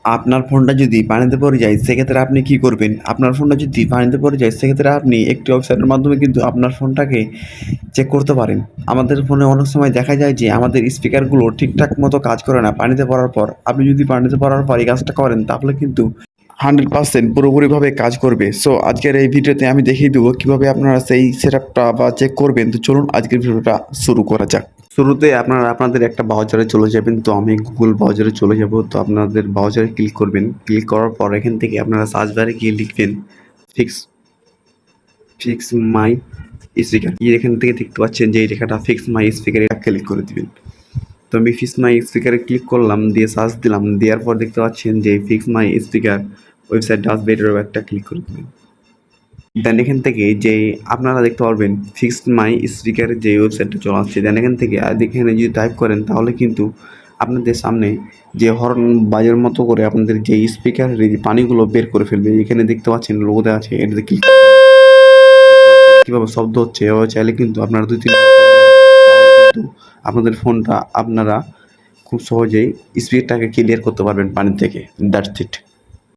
আপনার ফোনটা যদি পানিতে পড়ে যায় সেক্ষেত্রে আপনি কী করবেন? আপনার ফোনটা যদি পানিতে পড়ে যায় সেক্ষেত্রে আপনি একটি ওয়েবসাইটের মাধ্যমে কিন্তু আপনার ফোনটাকে চেক করতে পারেন। আমাদের ফোনে অনেক সময় দেখা যায় যে আমাদের স্পিকারগুলো ঠিকঠাক মতো কাজ করে না পানিতে পড়ার পর। আপনি যদি পানিতে পড়ার পর এই কাজটা করেন তাহলে কিন্তু 100% পুরোপুরিভাবে কাজ করবে। সো আজকের এই ভিডিওতে আমি দেখিয়ে দেবো কীভাবে আপনারা সেই সেটআপটা বা চেক করবেন। তো চলুন আজকের ভিডিওটা শুরু করা যাক। শুরুতে আপনারা আপনাদের একটা ব্রাউজারে চলে যাবেন। তো আমি গুগল ব্রাউজারে চলে যাব। তো আপনাদের ব্রাউজারে ক্লিক করবেন। ক্লিক করার পর এখান থেকে আপনারা সার্চ বারে গিয়ে লিখবেন ফিক্স মাই স্পিকার। এখান থেকে দেখতে পাচ্ছেন যে এই লেখাটা ফিক্স মাই স্পিকারে ক্লিক করে দিবেন। তো আমি ফিক্স মাই স্পিকারে ক্লিক করলাম, দিয়ে সার্চ দিলাম, দেওয়ার পর দেখতে পাচ্ছেন যে ফিক্স মাই স্পিকার ওয়েবসাইট ডাস বেটারও একটা ক্লিক করে দেবেন। দেন এখান থেকে যে আপনারা দেখতে পারবেন ফিক্সড মাই স্পিকারের যে ওয়েবসাইটটা চলে আসছে, দেন এখান থেকে এখানে যদি টাইপ করেন তাহলে কিন্তু আপনাদের সামনে যে হর্ন বাজার মতো করে আপনাদের যে স্পিকারের যে পানিগুলো বের করে ফেলবে। এখানে দেখতে পাচ্ছেন লোগোতে আছে, এটাতে ক্লিক কীভাবে শব্দ হচ্ছে এভাবে চাইলে কিন্তু আপনারা 2-3 কিন্তু আপনাদের ফোনটা আপনারা খুব সহজেই স্পিডটাকে ক্লিয়ার করতে পারবেন পানি থেকে। That's it.